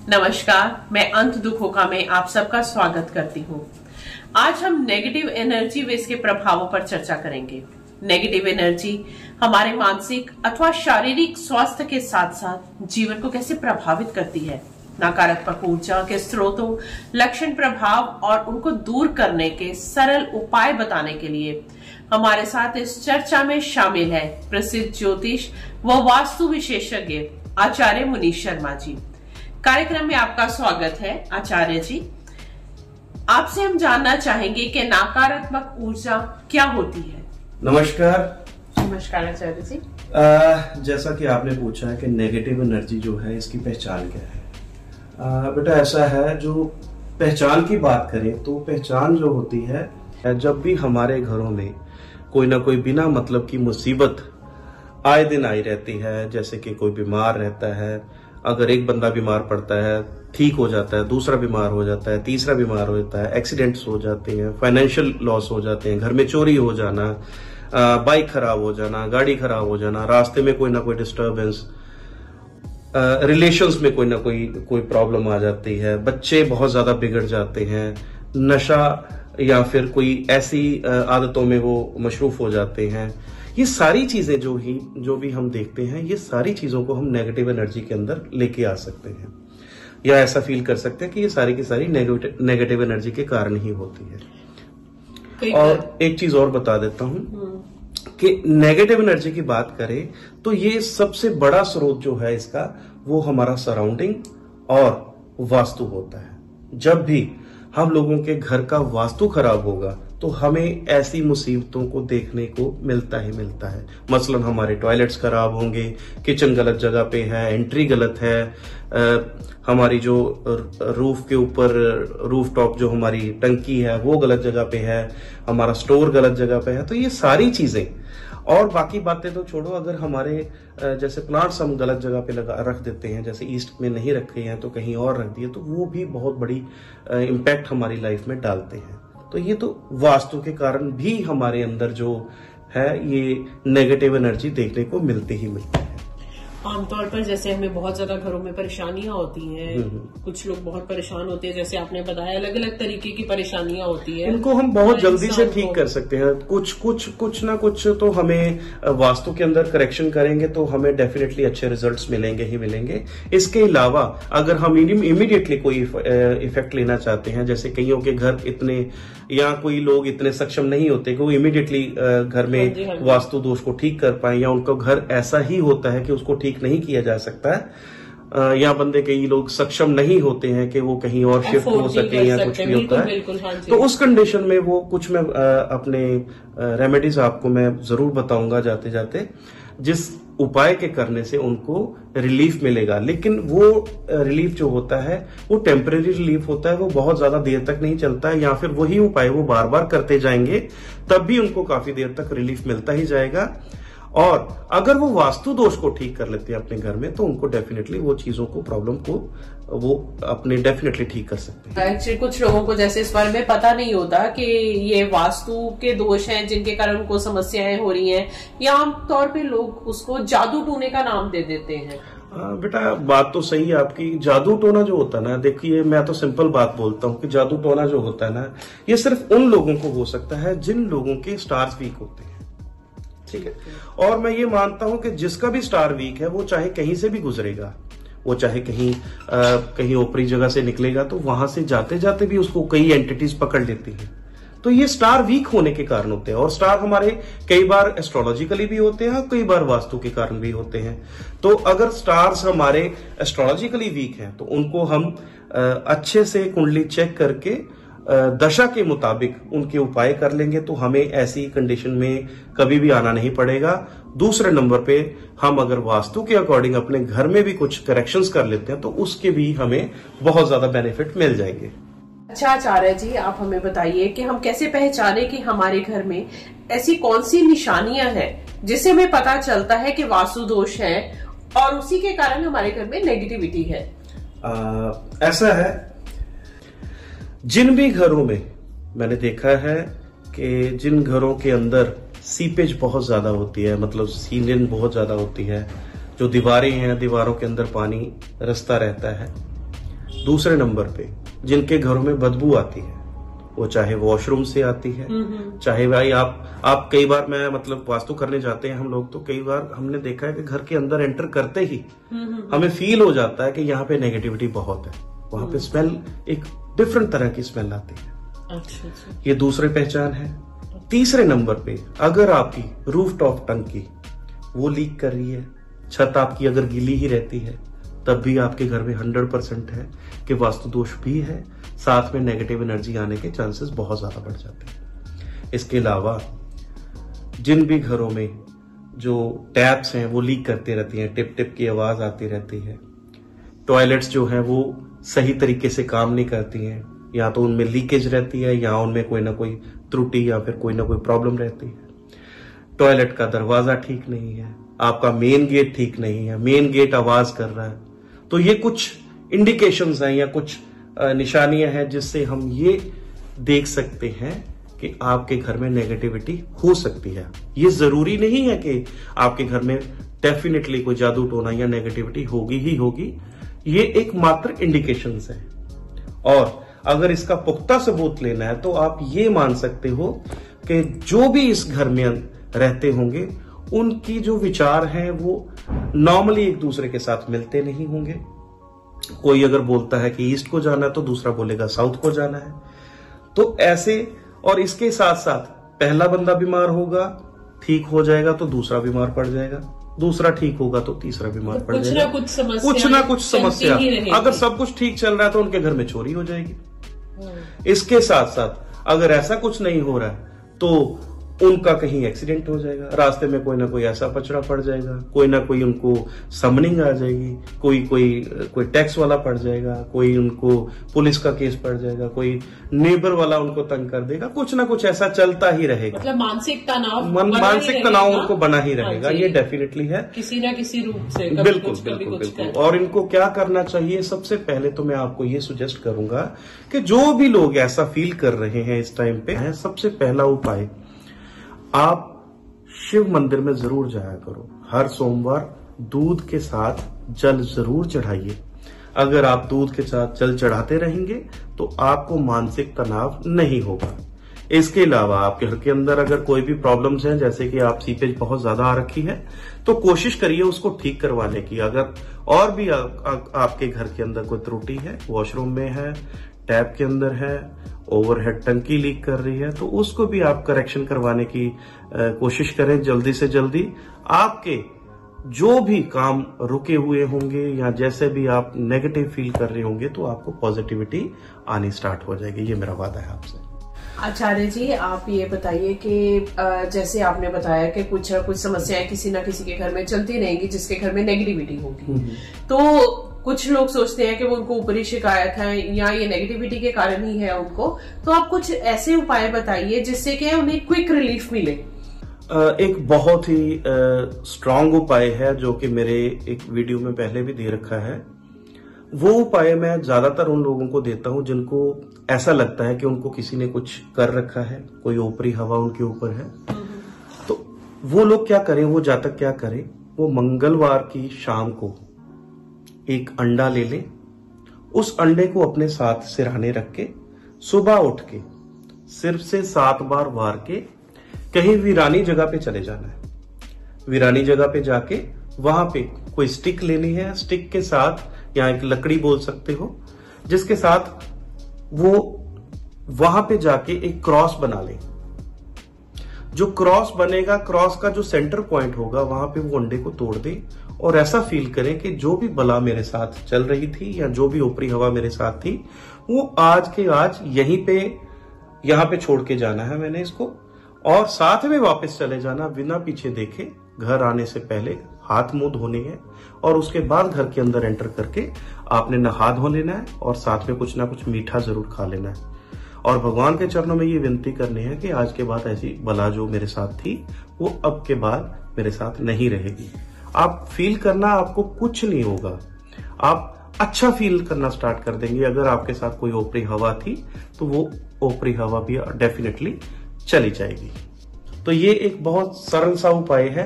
नमस्कार, मैं अंत दुखों में आप सबका स्वागत करती हूँ। आज हम नेगेटिव एनर्जी व इसके प्रभावों पर चर्चा करेंगे। नेगेटिव एनर्जी हमारे मानसिक अथवा शारीरिक स्वास्थ्य के साथ साथ जीवन को कैसे प्रभावित करती है। नकारात्मक ऊर्जा के स्रोतों, लक्षण, प्रभाव और उनको दूर करने के सरल उपाय बताने के लिए हमारे साथ इस चर्चा में शामिल है प्रसिद्ध ज्योतिष व वास्तु विशेषज्ञ आचार्य मुनीश शर्मा जी। कार्यक्रम में आपका स्वागत है आचार्य जी। आपसे हम जानना चाहेंगे कि नकारात्मक ऊर्जा क्या होती है। नमस्कार। नमस्कार आचार्य जी। जैसा कि आपने पूछा है कि नेगेटिव एनर्जी जो है इसकी पहचान क्या है। बेटा ऐसा है, जो पहचान की बात करें तो पहचान जो होती है, जब भी हमारे घरों में कोई ना कोई बिना मतलब की मुसीबत आए दिन आई रहती है, जैसे कि कोई बीमार रहता है, अगर एक बंदा बीमार पड़ता है ठीक हो जाता है, दूसरा बीमार हो जाता है, तीसरा बीमार हो जाता है, एक्सीडेंट्स हो जाते हैं, फाइनेंशियल लॉस हो जाते हैं, घर में चोरी हो जाना, बाइक खराब हो जाना, गाड़ी खराब हो जाना, रास्ते में कोई ना कोई डिस्टर्बेंस, रिलेशंस में कोई ना कोई प्रॉब्लम आ जाती है, बच्चे बहुत ज्यादा बिगड़ जाते हैं, नशा या फिर कोई ऐसी आदतों में वो मशरूफ हो जाते हैं। ये सारी चीजें जो भी हम देखते हैं, ये सारी चीजों को हम नेगेटिव एनर्जी के अंदर लेके आ सकते हैं, या ऐसा फील कर सकते हैं कि ये सारी की सारी नेगेटिव एनर्जी के कारण ही होती है। और एक चीज और बता देता हूं कि नेगेटिव एनर्जी की बात करें तो ये सबसे बड़ा स्रोत जो है इसका, वो हमारा सराउंडिंग और वास्तु होता है। जब भी हम लोगों के घर का वास्तु खराब होगा तो हमें ऐसी मुसीबतों को देखने को मिलता ही मिलता है। मसलन हमारे टॉयलेट्स खराब होंगे, किचन गलत जगह पे है, एंट्री गलत है, हमारी जो रूफ के ऊपर रूफ टॉप जो हमारी टंकी है वो गलत जगह पे है, हमारा स्टोर गलत जगह पे है। तो ये सारी चीजें और बाकी बातें तो छोड़ो, अगर हमारे जैसे प्लांट्स हम गलत जगह पे रख देते हैं, जैसे ईस्ट में नहीं रखे हैं तो कहीं और रख दिए, तो वो भी बहुत बड़ी इम्पैक्ट हमारी लाइफ में डालते हैं। तो ये तो वास्तु के कारण भी हमारे अंदर जो है ये नेगेटिव एनर्जी देखने को मिलती ही मिलती है। आमतौर पर जैसे हमें बहुत ज्यादा घरों में परेशानियां होती हैं, कुछ लोग बहुत परेशान होते हैं, जैसे आपने बताया अलग अलग तरीके की परेशानियां होती है, इनको हम बहुत जल्दी से ठीक कर सकते हैं। कुछ ना कुछ तो हमें वास्तु के अंदर करेक्शन करेंगे तो हमें डेफिनेटली अच्छे रिजल्ट्स मिलेंगे ही मिलेंगे। इसके अलावा अगर हम इमीडिएटली कोई इफेक्ट लेना चाहते हैं, जैसे कईयों के घर इतने या कोई लोग इतने सक्षम नहीं होते कि वो इमीडिएटली घर में वास्तु दोष को ठीक कर पाए, या उनका घर ऐसा ही होता है कि उसको ठीक नहीं किया जा सकता है, या बंदे कई लोग सक्षम नहीं होते हैं कि वो कहीं और शिफ्ट हो सके या कुछ भी होता है, तो उस कंडीशन में वो कुछ मैं अपने रेमेडीज आपको मैं जरूर बताऊंगा जाते जाते, जिस उपाय के करने से उनको रिलीफ मिलेगा। लेकिन वो रिलीफ जो होता है वो टेम्परेरी रिलीफ होता है, वो बहुत ज्यादा देर तक नहीं चलता है, या फिर वही उपाय वो बार बार करते जाएंगे तब भी उनको काफी देर तक रिलीफ मिलता ही जाएगा। और अगर वो वास्तु दोष को ठीक कर लेते हैं अपने घर में तो उनको डेफिनेटली वो चीजों को, प्रॉब्लम को वो अपने डेफिनेटली ठीक कर सकते हैं। एक्चुअली कुछ लोगों को जैसे इस बारे में पता नहीं होता कि ये वास्तु के दोष हैं जिनके कारण उनको समस्याएं हो रही हैं, या आमतौर पे लोग उसको जादू टोने का नाम दे देते हैं। बेटा बात तो सही है आपकी। जादू टोना जो होता है ना, देखिए मैं तो सिंपल बात बोलता हूँ कि जादू टोना जो होता है ना, ये सिर्फ उन लोगों को हो सकता है जिन लोगों के स्टार्स वीक होते हैं, ठीक है। और मैं ये मानता हूं कि जिसका भी स्टार वीक है वो चाहे कहीं से भी गुजरेगा, वो चाहे कहीं ऊपरी जगह से निकलेगा तो वहां से जाते जाते भी उसको कई एंटिटीज पकड़ लेती हैं। तो ये स्टार वीक होने के कारण होते हैं, और स्टार हमारे कई बार एस्ट्रोलॉजिकली भी होते हैं, कई बार वास्तु के कारण भी होते हैं। तो अगर स्टार्स हमारे एस्ट्रोलॉजिकली वीक हैं तो उनको हम अच्छे से कुंडली चेक करके दशा के मुताबिक उनके उपाय कर लेंगे तो हमें ऐसी कंडीशन में कभी भी आना नहीं पड़ेगा। दूसरे नंबर पे हम अगर वास्तु के अकॉर्डिंग अपने घर में भी कुछ करेक्शंस कर लेते हैं तो उसके भी हमें बहुत ज्यादा बेनिफिट मिल जाएंगे। अच्छा आचार्य जी, आप हमें बताइए कि हम कैसे पहचाने कि हमारे घर में ऐसी कौन सी निशानियां हैं जिससे हमें पता चलता है कि वास्तु दोष है और उसी के कारण हमारे घर में नेगेटिविटी है। ऐसा है, जिन भी घरों में मैंने देखा है कि जिन घरों के अंदर सीपेज बहुत ज्यादा होती है, मतलब सीलन बहुत ज्यादा होती है, जो दीवारें हैं दीवारों के अंदर पानी रसता रहता है। दूसरे नंबर पे जिनके घरों में बदबू आती है, वो चाहे वॉशरूम से आती है, चाहे भाई आप कई बार मैं मतलब वास्तु करने जाते हैं हम लोग, तो कई बार हमने देखा है कि घर के अंदर एंटर करते ही हमें फील हो जाता है कि यहाँ पे नेगेटिविटी बहुत है, वहां पे स्मेल एक डिफरेंट तरह की स्मेल आती है। अच्छा। ये दूसरी पहचान है। तीसरे नंबर पे अगर आपकी रूफ टॉप टंकी वो लीक कर रही है, छत आपकी अगर गीली ही रहती है, तब भी आपके घर में 100% है कि वास्तु दोष भी है, साथ में नेगेटिव एनर्जी आने के चांसेस बहुत ज्यादा बढ़ जाते हैं। इसके अलावा जिन भी घरों में जो टैप्स हैं वो लीक करती रहती हैं, टिप टिप की आवाज आती रहती है, टॉयलेट्स जो है वो सही तरीके से काम नहीं करती हैं, या तो उनमें लीकेज रहती है या उनमें कोई ना कोई त्रुटि या फिर कोई ना कोई प्रॉब्लम रहती है, टॉयलेट का दरवाजा ठीक नहीं है, आपका मेन गेट ठीक नहीं है, मेन गेट आवाज कर रहा है, तो ये कुछ इंडिकेशंस हैं या कुछ निशानियां हैं जिससे हम ये देख सकते हैं कि आपके घर में नेगेटिविटी हो सकती है। ये जरूरी नहीं है कि आपके घर में डेफिनेटली कोई जादू टोना या नेगेटिविटी होगी ही होगी, ये एक मात्र इंडिकेशंस है। और अगर इसका पुख्ता सबूत लेना है तो आप ये मान सकते हो कि जो भी इस घर में रहते होंगे उनकी जो विचार हैं वो नॉर्मली एक दूसरे के साथ मिलते नहीं होंगे। कोई अगर बोलता है कि ईस्ट को जाना है तो दूसरा बोलेगा साउथ को जाना है, तो ऐसे। और इसके साथ साथ पहला बंदा बीमार होगा, ठीक हो जाएगा तो दूसरा बीमार पड़ जाएगा, दूसरा ठीक होगा तो तीसरा बीमार पड़ जाएगा, कुछ ना कुछ समस्या। अगर सब कुछ ठीक चल रहा है तो उनके घर में चोरी हो जाएगी। इसके साथ साथ अगर ऐसा कुछ नहीं हो रहा है तो उनका कहीं एक्सीडेंट हो जाएगा, रास्ते में कोई ना कोई ऐसा पचड़ा पड़ जाएगा, कोई ना कोई उनको समनिंग आ जाएगी, कोई टैक्स वाला पड़ जाएगा, कोई उनको पुलिस का केस पड़ जाएगा, कोई नेबर वाला उनको तंग कर देगा, कुछ ना कुछ ऐसा चलता ही रहेगा। मतलब मानसिक तनाव उनको बना ही रहेगा। ये डेफिनेटली है किसी ना किसी रूप से। बिल्कुल। और इनको क्या करना चाहिए? सबसे पहले तो मैं आपको ये सुजेस्ट करूंगा कि जो भी लोग ऐसा फील कर रहे हैं इस टाइम पे, सबसे पहला उपाय, आप शिव मंदिर में जरूर जाया करो। हर सोमवार दूध के साथ जल जरूर चढ़ाइए। अगर आप दूध के साथ जल चढ़ाते रहेंगे तो आपको मानसिक तनाव नहीं होगा। इसके अलावा आपके घर के अंदर अगर कोई भी प्रॉब्लम्स हैं, जैसे कि आप सीपेज बहुत ज्यादा आ रखी है, तो कोशिश करिए उसको ठीक करवाने की। अगर और भी आपके घर के अंदर कोई त्रुटि है, वॉशरूम में है, टैप के अंदर है, ओवरहेड टंकी लीक कर रही है, तो उसको भी आप करेक्शन करवाने की कोशिश करें जल्दी से जल्दी। आपके जो भी काम रुके हुए होंगे या जैसे भी आप नेगेटिव फील कर रहे होंगे तो आपको पॉजिटिविटी आनी स्टार्ट हो जाएगी। ये मेरा वादा है आपसे। आचार्य जी, आप ये बताइए कि जैसे आपने बताया कि कुछ समस्याएं किसी ना किसी के घर में चलती रहेंगी जिसके घर में नेगेटिविटी होगी, तो कुछ लोग सोचते हैं कि वो उनको ऊपरी शिकायत है या ये नेगेटिविटी के कारण ही है उनको, तो आप कुछ ऐसे उपाय बताइए जिससे कि उन्हें क्विक रिलीफ मिले। एक बहुत ही स्ट्रांग उपाय है जो कि मेरे एक वीडियो में पहले भी दे रखा है। वो उपाय मैं ज्यादातर उन लोगों को देता हूं जिनको ऐसा लगता है कि उनको किसी ने कुछ कर रखा है, कोई ऊपरी हवा उनके ऊपर है। तो वो लोग क्या करें, वो जातक क्या करें, वो मंगलवार की शाम को एक अंडा ले लें, उस अंडे को अपने साथ सिरहाने रख के सुबह उठ के सिर्फ से 7 बार वार के कहीं वीरानी जगह पे चले जाना है। वीरानी जगह पे जाके वहां पे कोई स्टिक लेनी है, स्टिक के साथ या एक लकड़ी बोल सकते हो, जिसके साथ वो वहां पे जाके एक क्रॉस बना ले। जो क्रॉस बनेगा, क्रॉस का जो सेंटर पॉइंट होगा, वहां पे वो अंडे को तोड़ दे और ऐसा फील करें कि जो भी बला मेरे साथ चल रही थी या जो भी ऊपरी हवा मेरे साथ थी, वो आज के आज यहां पे छोड़ के जाना है मैंने इसको, और साथ में वापस चले जाना बिना पीछे देखे। घर आने से पहले हाथ मुंह धोने हैं और उसके बाद घर के अंदर एंटर करके आपने नहा धो लेना है और साथ में कुछ ना कुछ मीठा जरूर खा लेना है। और भगवान के चरणों में ये विनती करनी है कि आज के बाद ऐसी बला जो मेरे साथ थी वो अब के बाद मेरे साथ नहीं रहेगी। आप फील करना, आपको कुछ नहीं होगा, आप अच्छा फील करना स्टार्ट कर देंगे। अगर आपके साथ कोई ऊपरी हवा थी तो वो ऊपरी हवा भी डेफिनेटली चली जाएगी। तो ये एक बहुत सरल सा उपाय है।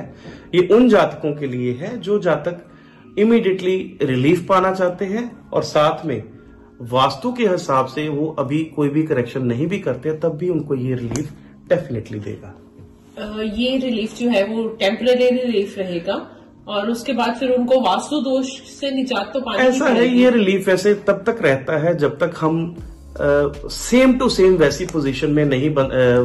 ये उन जातकों के लिए है जो जातक इमीडिएटली रिलीफ पाना चाहते हैं और साथ में वास्तु के हिसाब से वो अभी कोई भी करेक्शन नहीं भी करते, तब भी उनको ये रिलीफ डेफिनेटली देगा। ये रिलीफ जो है वो टेम्पररी रिलीफ रहेगा और उसके बाद फिर उनको वास्तु दोष से निजात तो पानी ऐसा है। ये रिलीफ वैसे तब तक रहता है जब तक हम सेम टू सेम वैसी पोजीशन में नहीं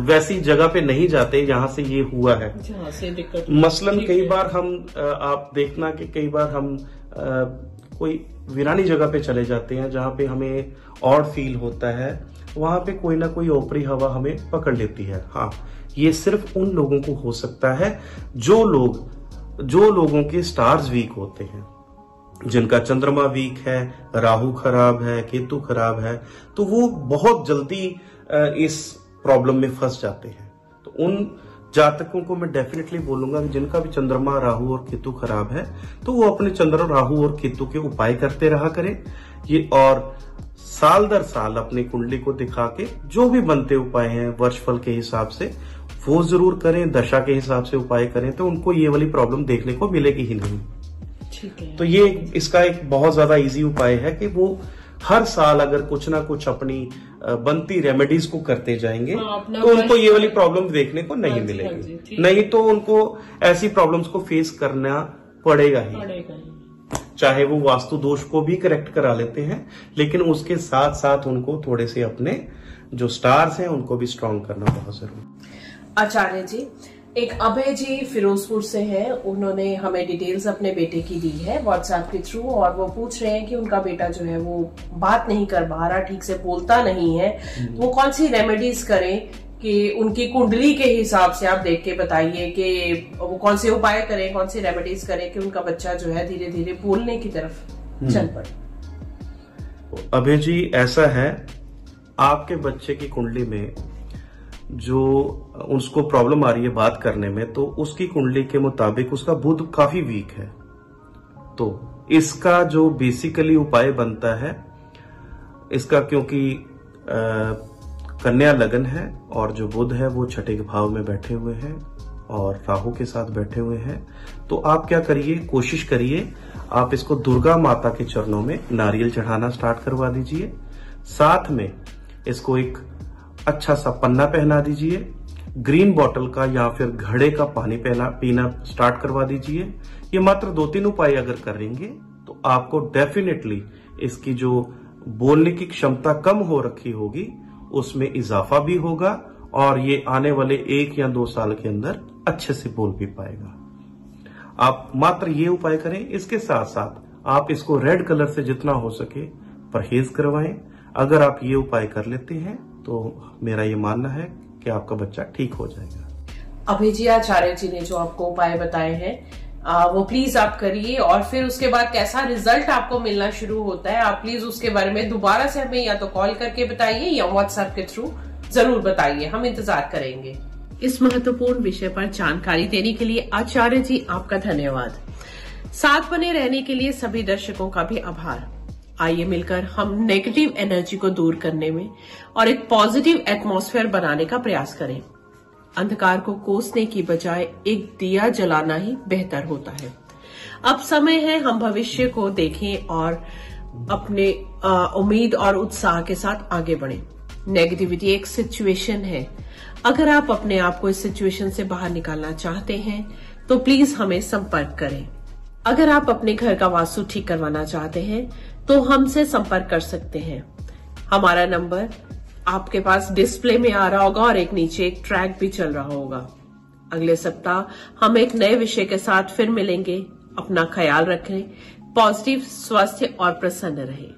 वैसी जगह पे नहीं जाते जहां से ये हुआ है, जहां से दिक्कत। मसलन कई बार हम आप देखना कि कई बार हम कोई वीरानी जगह पे चले जाते हैं जहां पे हमें ऑड फील होता है, वहां पे कोई ना कोई ओपरी हवा हमें पकड़ लेती है। हाँ, ये सिर्फ उन लोगों को हो सकता है जो लोगों के स्टार्स वीक होते हैं, जिनका चंद्रमा वीक है, राहु खराब है, केतु खराब है, तो वो बहुत जल्दी इस प्रॉब्लम में फंस जाते हैं। तो उन जातकों को मैं डेफिनेटली बोलूंगा कि जिनका भी चंद्रमा, राहु और केतु खराब है तो वो अपने चंद्र, राहु और केतु के उपाय करते रहा करें। ये और साल दर साल अपनी कुंडली को दिखा के जो भी बनते उपाय हैं वर्षफल के हिसाब से वो जरूर करें, दशा के हिसाब से उपाय करें, तो उनको ये वाली प्रॉब्लम देखने को मिलेगी ही नहीं। ठीक है। तो ये इसका एक बहुत ज्यादा इजी उपाय है कि वो हर साल अगर कुछ ना कुछ अपनी बनती रेमेडीज को करते जाएंगे तो उनको ये वाली प्रॉब्लम देखने को नहीं मिलेगी। नहीं तो उनको ऐसी प्रॉब्लम्स को फेस करना पड़ेगा ही। चाहे वो वास्तु दोष को भी करेक्ट करा लेते हैं, लेकिन उसके साथ साथ उनको थोड़े से अपने जो स्टार्स हैं उनको भी स्ट्रांग करना बहुत जरूरी। आचार्य जी, एक अभय जी फिरोजपुर से है, उन्होंने हमें डिटेल्स अपने बेटे की दी है व्हाट्सएप के थ्रू और वो पूछ रहे हैं कि उनका बेटा जो है वो बात नहीं कर पा रहा, ठीक से बोलता नहीं है, वो कौन सी रेमेडीज करें कि उनकी कुंडली के हिसाब से आप देख के बताइए कि वो कौन से उपाय करें, कौन सी रेमेडीज करें कि उनका बच्चा जो है धीरे धीरे बोलने की तरफ चल पड़े। अभय जी, ऐसा है, आपके बच्चे की कुंडली में जो उसको प्रॉब्लम आ रही है बात करने में, तो उसकी कुंडली के मुताबिक उसका बुध काफी वीक है। तो इसका जो बेसिकली उपाय बनता है इसका, क्योंकि कन्या लगन है और जो बुध है वो छठे भाव में बैठे हुए हैं और राहु के साथ बैठे हुए हैं, तो आप क्या करिए, कोशिश करिए आप इसको दुर्गा माता के चरणों में नारियल चढ़ाना स्टार्ट करवा दीजिए। साथ में इसको एक अच्छा सा पन्ना पहना दीजिए, ग्रीन बॉटल का या फिर घड़े का पानी पीना स्टार्ट करवा दीजिए। ये मात्र 2-3 उपाय अगर करेंगे तो आपको डेफिनेटली इसकी जो बोलने की क्षमता कम हो रखी होगी उसमें इजाफा भी होगा और ये आने वाले 1 या 2 साल के अंदर अच्छे से बोल भी पाएगा। आप मात्र ये उपाय करें। इसके साथ साथ आप इसको रेड कलर से जितना हो सके परहेज करवाएं। अगर आप ये उपाय कर लेते हैं तो मेरा ये मानना है कि आपका बच्चा ठीक हो जाएगा। अभय जी, आचार्य जी ने जो आपको उपाय बताए हैं वो प्लीज आप करिए और फिर उसके बाद कैसा रिजल्ट आपको मिलना शुरू होता है आप प्लीज उसके बारे में दोबारा से हमें या तो कॉल करके बताइए या व्हाट्सएप के थ्रू जरूर बताइए, हम इंतजार करेंगे। इस महत्वपूर्ण विषय पर जानकारी देने के लिए आचार्य जी आपका धन्यवाद। साथ बने रहने के लिए सभी दर्शकों का भी आभार। आइए मिलकर हम नेगेटिव एनर्जी को दूर करने में और एक पॉजिटिव एटमॉस्फेयर बनाने का प्रयास करें। अंधकार को कोसने की बजाय एक दिया जलाना ही बेहतर होता है। अब समय है हम भविष्य को देखें और अपने उम्मीद और उत्साह के साथ आगे बढ़ें। नेगेटिविटी एक सिचुएशन है। अगर आप अपने आप को इस सिचुएशन से बाहर निकालना चाहते हैं तो प्लीज हमें संपर्क करें। अगर आप अपने घर का वास्तु ठीक करवाना चाहते हैं तो हमसे संपर्क कर सकते हैं। हमारा नंबर आपके पास डिस्प्ले में आ रहा होगा और एक नीचे एक ट्रैक भी चल रहा होगा। अगले सप्ताह हम एक नए विषय के साथ फिर मिलेंगे। अपना ख्याल रखें, पॉजिटिव, स्वस्थ और प्रसन्न रहें।